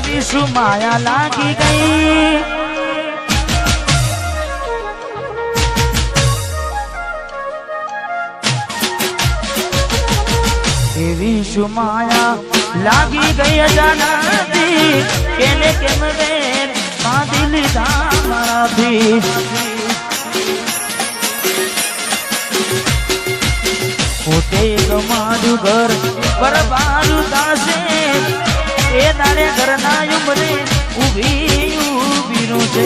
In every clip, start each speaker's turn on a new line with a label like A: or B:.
A: એવી શું માયા લાગી ગઈ એવી શું માયા લાગી ગઈ અજાનાથી કેને કેમ વેર બાંધી લીધા મારાથી પોતે ગમાડું ઘર બરબારું થાશે એ તારે ઘરના ઉમરે ઊભી છે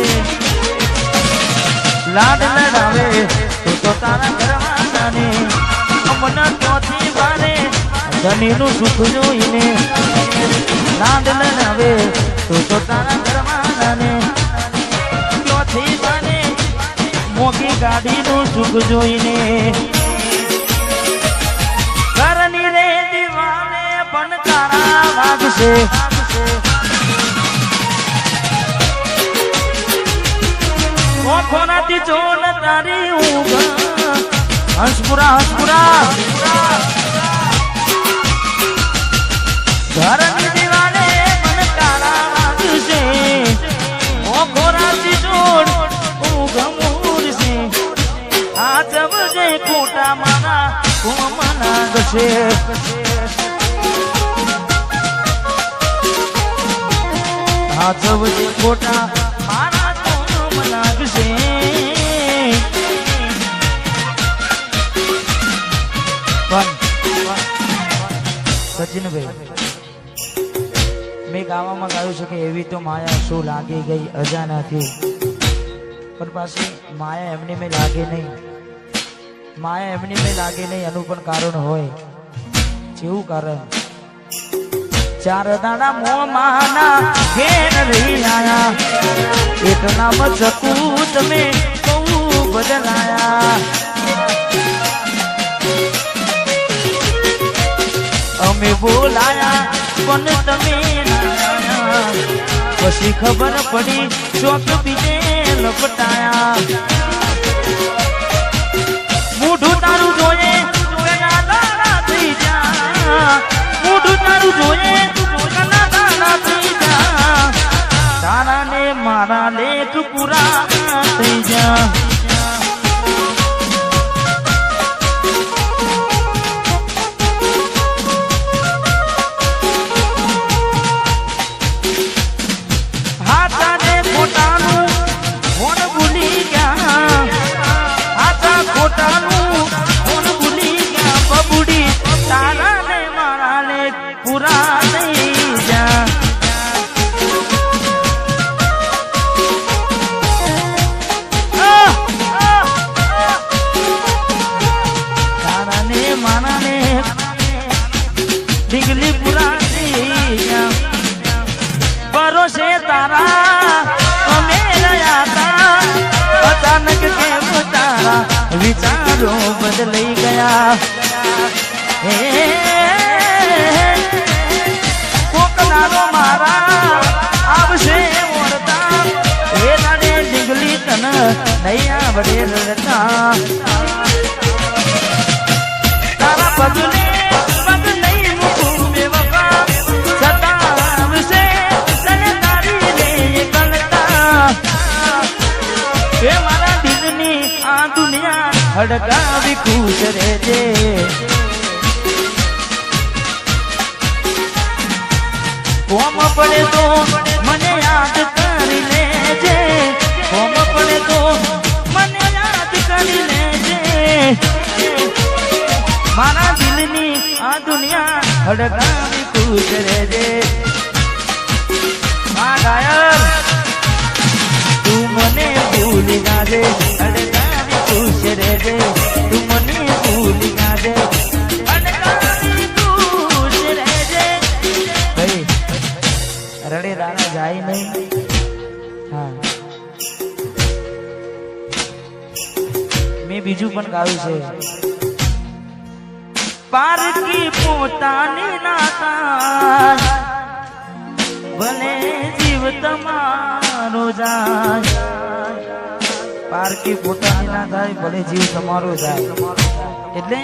A: લાડ લડાવે તો તારા ઘરવાળાને અમના ક્યાંથી વારે ધનીનું સુખ જોઈને લાડ લડાવે તો તારા ઘરવાળાને ક્યાંથી વારે મોગી ગાડીનું સુખ જોઈને ઘરની રે દીવાને પણ તારા વાગશે ઓખોનાથી જોન તારી ઊંઘ હંસપુરા ઘરની દીવાને પણ તારા વાગશે ઓખોનાથી જોન ઊંઘ મૂરશે આ જબજે ખોટા મારા મના ગશે આ જબજે ખોટા મારા મના ગશે સચિનભાઈ મેં ગાવામાં ગાયું છે કે એવી તો માયા શું લાગી ગઈ અજાનાથી પણ પાછી માયા એમની મેં લાગે નહીં માયા એમની મેં લાગે નહીં એનું પણ કારણ હોય જેવું કારણ ચાર દાડા મોમાના ઘેર રહી આયા એટલા મચકું તમે બહુ બદલાયા અમે બોલાયા પણ તમે પછી ખબર પડી ચોક બીજે લપટાયા મોઢું તારું જોઈએ થઈ જા મોઢું તારું જોઈએ થઈ જા તારા ને મારા લેખ પૂરા થઈ જા હાથાને ખોટાનું કોણ ભૂલી ગયા હાથા ખોટાનું કોણ ભૂલી ગયા બબુડી તારા ને મારા લેખ પૂરા થઈ જા ડીગલી પુરાણી ભરોસે તારા અમે રહ્યા તા અચાનક કેમ તારા વિચારો બદલાઈ ગયા હે કોકનારો મારા આવશે ઓરતા એ નાડે ડીગલી તન નહીં આવડે રડતા તારા પગલે હડકાવી ખુશ રહેજે કોમ પડે તો મને યાદ કરી લેજે કોમ પડે તો મને યાદ કરી લેજે મારા દિલની આ દુનિયા હડકાવી ખુશ રહેજે આ ગાયર તું મને ભૂલી જાજે હડકાવી ખુશ રહેજે તું મને ભૂલી જાજે હડકાવી ખુશ રહેજે ભાઈ રડે રાણા જાય નહીં હા મેં બીજું પણ ગાયું છે પારકી પોતાની નાતા ભલે જીવ તમારો જાય પારકી પોતાની ના થાય ભલે જીવ તમારો જાય એટલે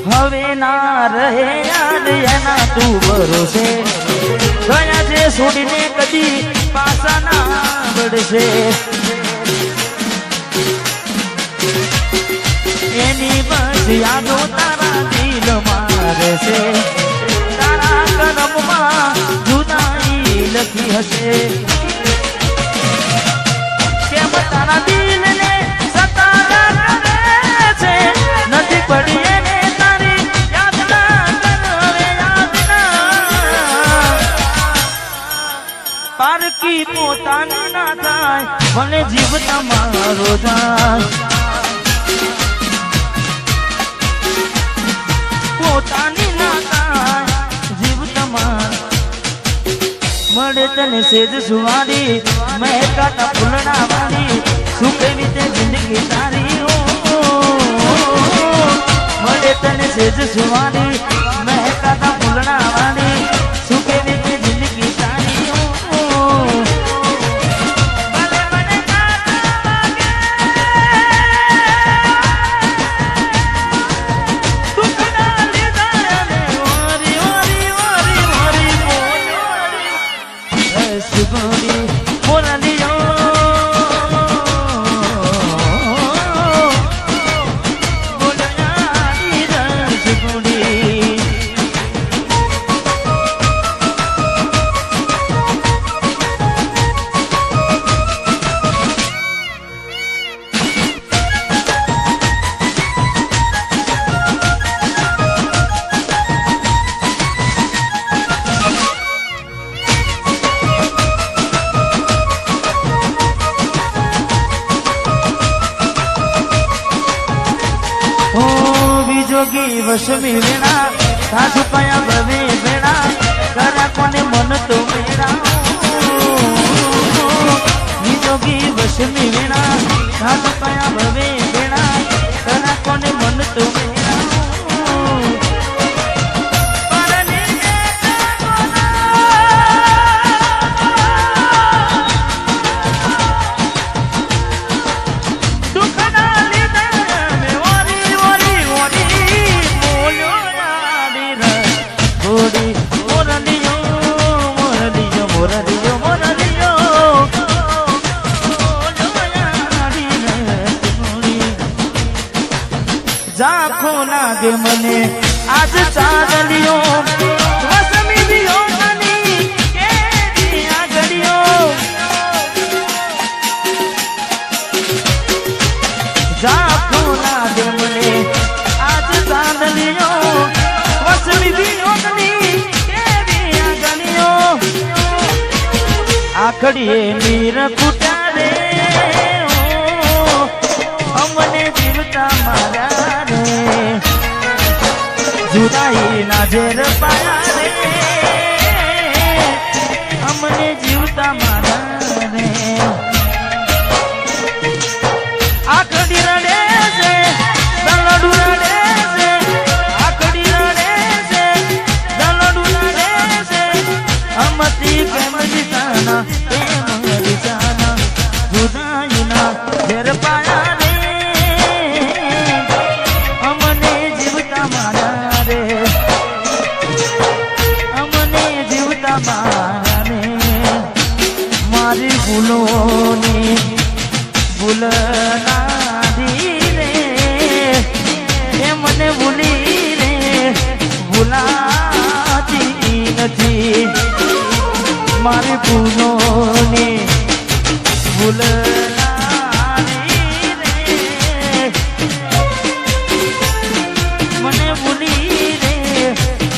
A: હવે ના રહે યાદ એના તું ભરોસે ગયા છે છોડીને કદી પાછા ના વળશે એની બસ યાદો તારા દિલમાં રહેશે તારા કરમમાં જુદાઈ લખી હશે કેમ તારા દિલને સતારા કરે છે નથી પડી એને તારી યાદ ના કરે યાદ ના પારકી પોતાની ના થાય ભલે જીવ તમારો જાય પોતાની ના થાય જીવ તમાર મળે તને સેજ સુવારી મહેકાતા ફૂલડા વાળી શું કેવી તે જિંદગી તારી મળે તને સેજ સુવારી મહેકાતા ફૂલડા વાળી શું કેવી તે જિંદગી તારી જોગી વસમી વેણા સાસુ પાયા ભવે વેણા કરા કોને મન તો વેણા જોગી વસમી વેણા સાસુ પાયા ભવે વેણા કરા કોને મન તો વેણા ઝાંખો લાગે મને આજ ચાંદલિયો વસમી વિયોગની કેવી આગળીઓ ઝાંખો લાગે મને આજ ચાંદલિયો વસમી વિયોગની કેવી આગળીઓ આખડીએ નીર કુટા રે અમને જીવતા મારા જુદાઈ ના ઝેર પાયા રે અમને જીવતા મારા રે આખડી રડે છે દલડુ રડે છે આખડી રડે છે દલડુ રડે છે અમતી પ્રેમ જીતાના પ્રેમ જીતાના જુદાઈ ના ઝેર પાયા રે અમને જીવતા મારા રે અમને જીવતા મારા રે મારી ભૂલોની ભૂલ નાધી રે એ મને ભૂલી રે ભૂલાતી નથી મારી ભૂલોની ભૂલ મને ભૂલી રે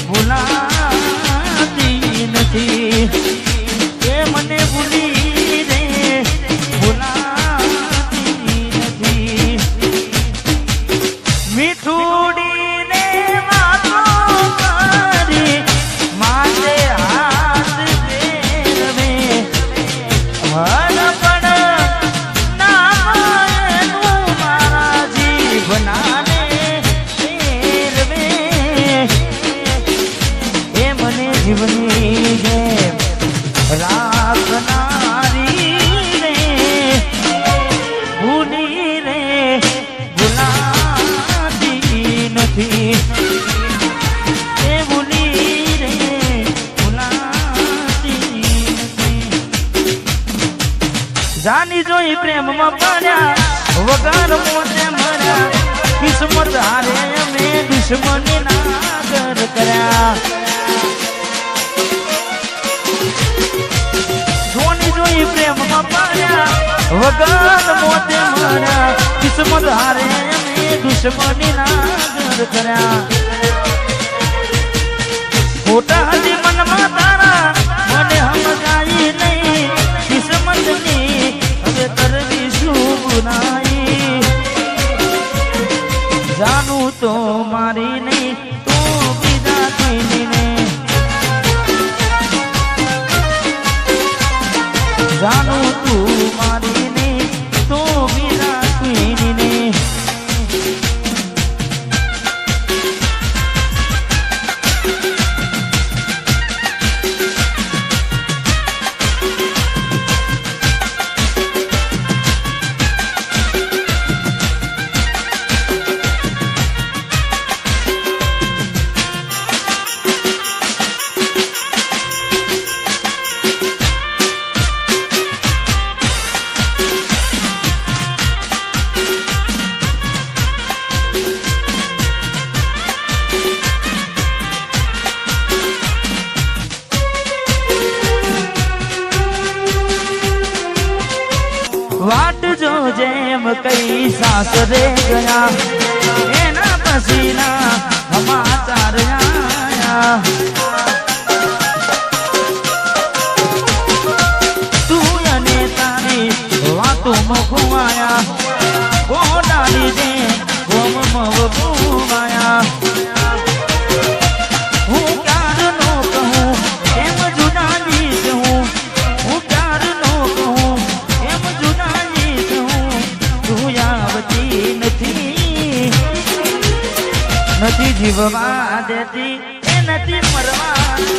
A: ભૂલાતી નથી મીઠુડીને વાતો કરી માથે હાથ ફેરવે હરપણ નાનું મારા જીવનાને ફેરવે એ મને જીવની જેમ રાખનારી રે ભૂલી રે ભૂલાતી નથી જોઈ પ્રેમમાં પડ્યા વગર મોતે મર્યા કિસ્મત હારે અમે દુશ્મની નાગર કર્યા જોઈ પ્રેમમાં પડ્યા વગર મોતે મર્યા કિસ્મત હારે અમે દુશ્મની નાગર કર્યા ખોટા હતી મનમાં તારા મને સમજાઈ નહીં કિસ્મતની હવે કરવી શું ગુનાઈ જાણું તો મારી નહીં તો બીજા કોઈની નહીં જાણું તું મારી નહીં તો બીજા કોઈની નહીં वाट जो जेम कई सासरे गया एना पसीना समाचार आया तू अने तारी वातों में घुमाया वो डाली दे गोम मव घुमाया हूँ प्यार नो कहूँ एम जुदा जीत हूँ हूँ प्यार नो कहूँ एम जुदा નથી જીવવા દેતી એ નથી મરવા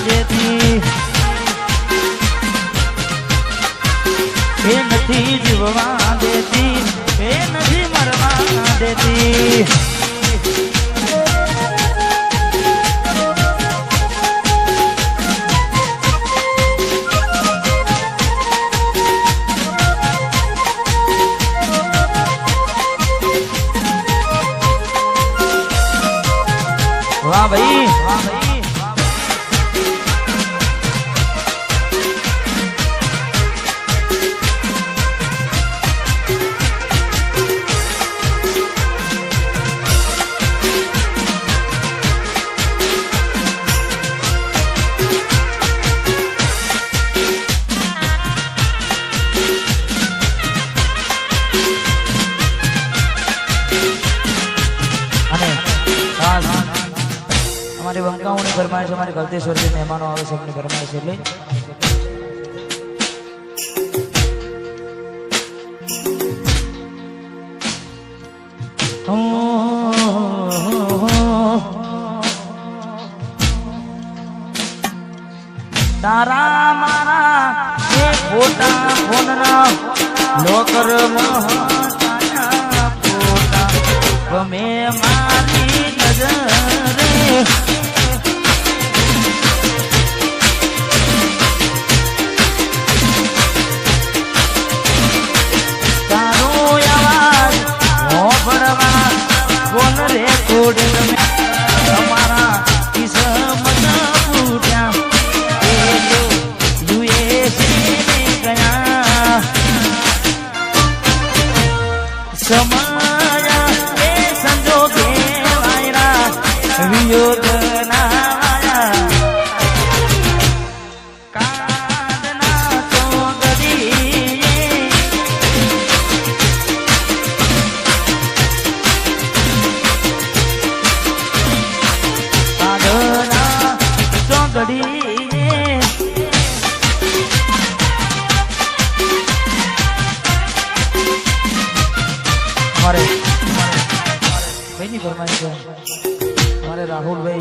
A: દેતી એ નથી જીવવા દેતી એ નથી મરવા દેતી वाह भाई वाह भाई हमारे बंकाओं फरमाइश हमारे गलतेश्वर के मेहमानों आवे सबने फरमाइश ले तारा मारा ये फोटा फोनना लोकर मोहताना फोटा वमे मारी नजर हमारा किस्मत फूटा यूएसए में गया समाया ए संजोगे वायरा वियोग ना आया कादना तो गदी हमारे भाई फरमाइश है हमारे राहुल भाई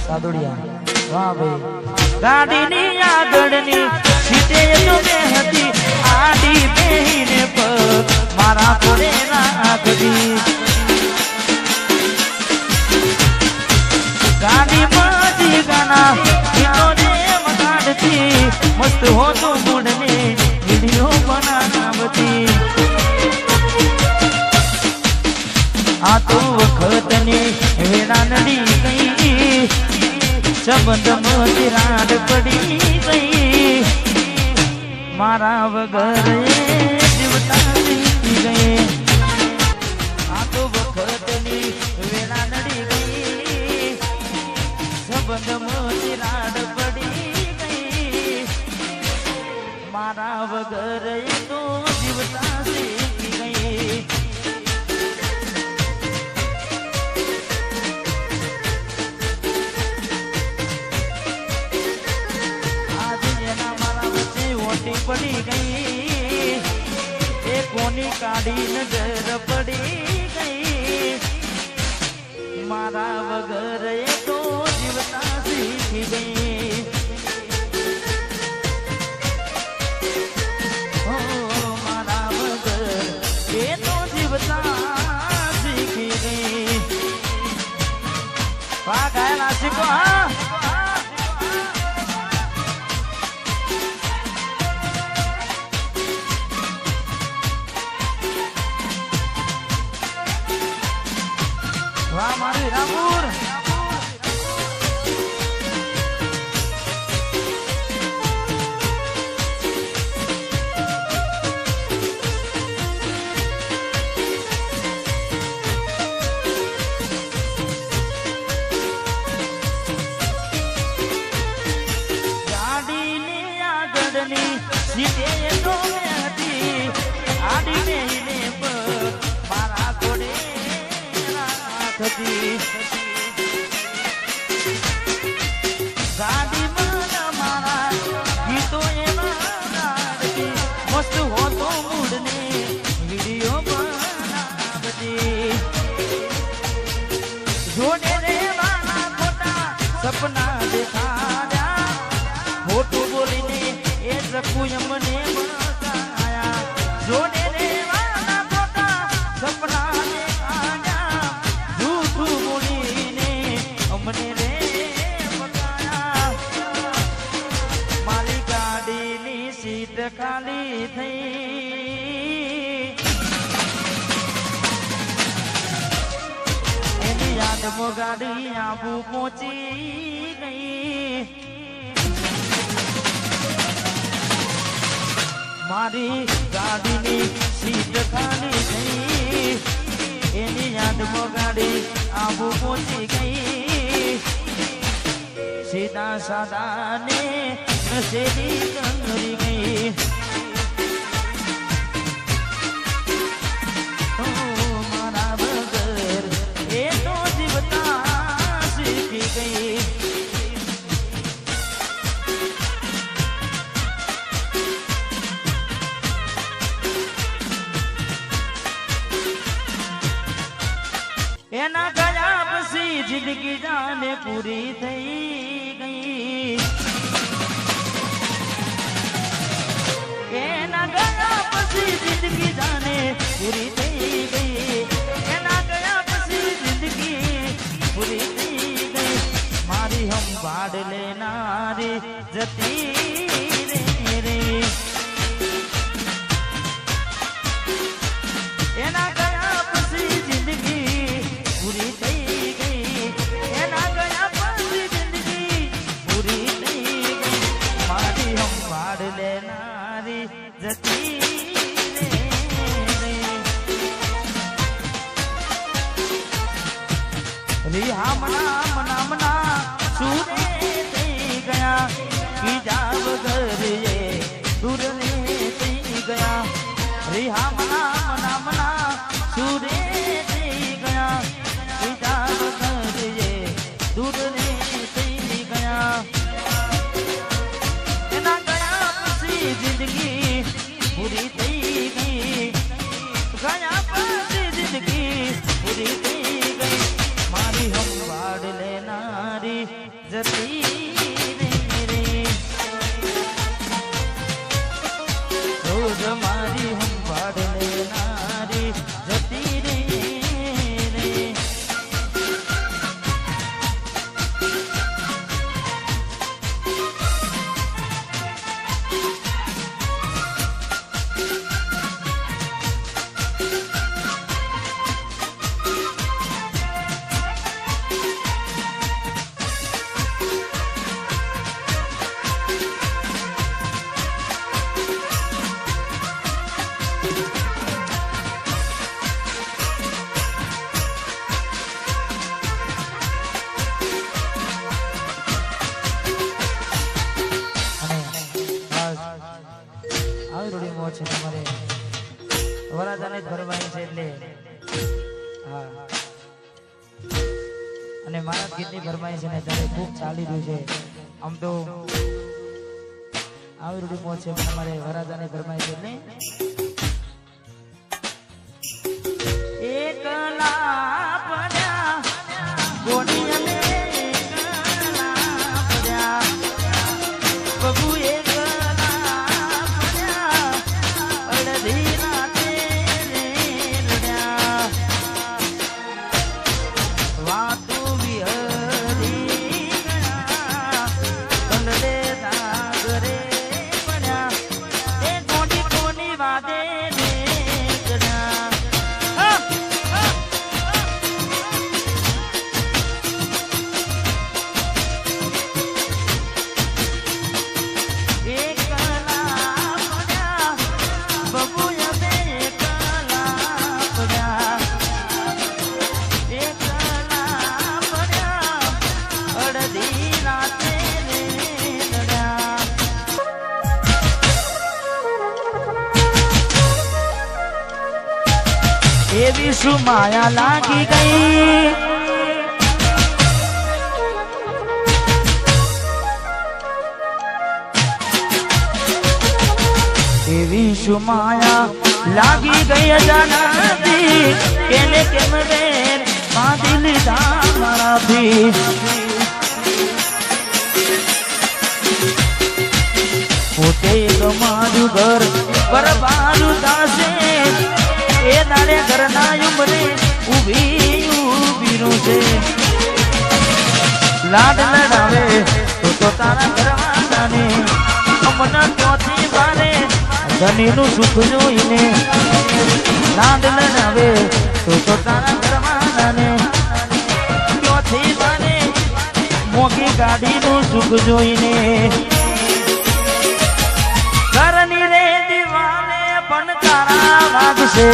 A: सादुड़िया वाह भाई गाड़ी नी आगड़नी सीटे तो बेहती आडी बेहीने पर मारा पड़े राखदी गाड़ी माजी गाना इन्होंने मकान थी मस्त हो तो मूड में वीडियो बनाना વખતની વેળા નડી ગઈ સંબંધમાં તિરાડ પડી ગઈ મારા વગર જીવતા શીખી ગઈ આ તો વખતની વેળા નડી ગઈ સંબંધમાં તિરાડ પડી ગઈ મારા વગર તો જીવતા શીખી ગઈ પડી ગઈ એ કોની કાઢી નજર પડી ગઈ મારા વગર એ તો જીવતા શીખી ગઈ હો મારા વગર એ તો જીવતા શીખી ગઈ ગાયેલા શીખો હા વાહ મારી રામપુર ગાડીની આગળની સીટે તો હતી આડીને મારા ઘોડે ગાડીમાં મારા ગીતો એમાં મસ્ત હોતો મૂડને વિડીયો બનાવતી જોડે રેવાના ખોટા સપના દેખાડ્યા ખોટું બોલીને એ રખું એમને બતાયા જોડે રેવાના ખોટા સપના અમને રે બતાયા મારી ગાડીની સીટ ખાલી થઈ એની યાદમાં ગાડી આબુ પહોંચી ગઈ મારી ગાડીની સીટ ખાલી થઈ એની યાદમાં ગાડી આબુ પહોંચી ગઈ સીધા સાદા ને નશેડી કંગરી ગઈ મારા વગર એ તો જીવતા શીખી ગઈ એના ગયા પછી જિંદગી જાને પૂરી થઈ ગઈ એના ગયા પછી જિંદગી જાને પૂરી થઈ ગઈ એના ગયા પછી જિંદગી પૂરી થઈ ગઈ મારી સંભાળ લેનારી જતી રે એના ગયા પછી જિંદગી પૂરી થઈ ગઈ એના ગયા પછી જિંદગી પૂરી થઈ ગઈ મારી સંભાળ લેનારી જતી રિહા મના મના સુરે થઈ ગયા બીજા વગર એ દૂર રે થઈ ગયા રિહા મના સુરે થઈ ગયા બીજા વગર એ દૂર રે થઈ ગયા એના ગયા પછી જિંદગી પૂરી થઈ ગઈ ગયા પછી જિંદગી પૂરી થઈ ગઈ મારી સંભાળ લેનારી જતી રે રોજ મારી સંભાળ લેનારી જતી રે અને મારા ગીતની ફરમાઈશ છે ને ત્યારે ખૂબ ચાલી રહ્યું છે. આમ તો આવી રૂડી મોજ છે, પણ અમારે વરાજાની ફરમાઈશ એટલે એકલા પડ્યા ગોડી અને એકલા પડ્યા બબુ એકલા પડ્યા અડધી રાતે રડ્યા વાતો વિહરી ગયા કંડલે સાગરે પડ્યા એ ગોડી કોની વાદે એવી શું માયા લાગી ગઈ એવી શું માયા લાગી ગઈ અજાણતી કેને કેમ બેન બાંધી લીધા મારાથી પોતે તમારું ઘર બરબારું થશે એ દાડે ઘરના ઉંમરે ઊભી છે લાડ લડાવે તો તારા ઘરવાળાને અમના ચોથી બારે ધનીનું સુખ જોઈને લાડ લડાવે તો તારા ઘરવાળાને ચોથી બારે મોટી ગાડીનું સુખ જોઈને ઘરની રે દીવાને પણ તારા વાગશે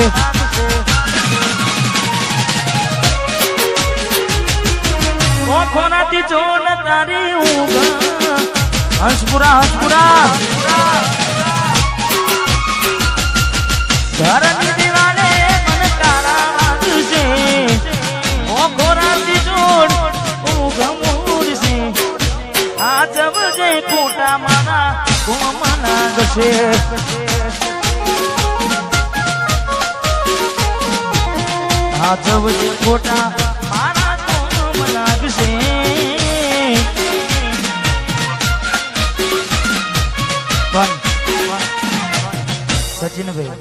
A: ઓખોનાથી જોન તારી ઊંઘ હંસપુરા ઘરની દીવાને પણ તારા વાગશે ઓખોનાથી જોન ઊંઘ મૂરશે આ જવજે ખોટા મારા કોમના ગશે હાથવજે ખોટા મારા કોમ લાગશે સચિનભાઈ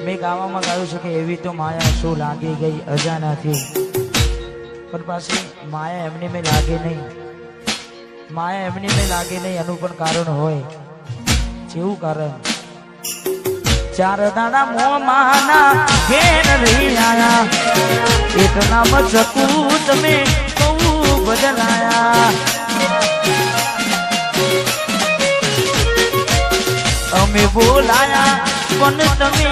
A: મેં ગાવામાં ગાયું છે કે એવી તો માયા શું લાગી ગઈ અજાણાથી પણ પાછી માયા એમની મેં લાગે નહીં માયા એમની મેં લાગે નહીં એનું પણ કારણ હોય જેવું કારણ ચાર દાડા મોમાના ઘેર રહી આયા એટલા મચકું તમે બહુ બદલાયા અમે બોલાયા પણ તમે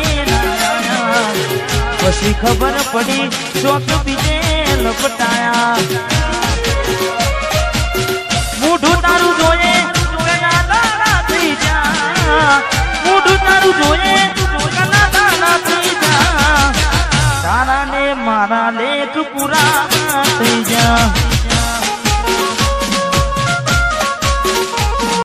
A: પછી ખબર પડી ચોક બીજે લપટાયા મોઢું તારું જોઈએ થઈ જા મોઢું તારું જોઈએ તારા ને મારા લેખ પૂરા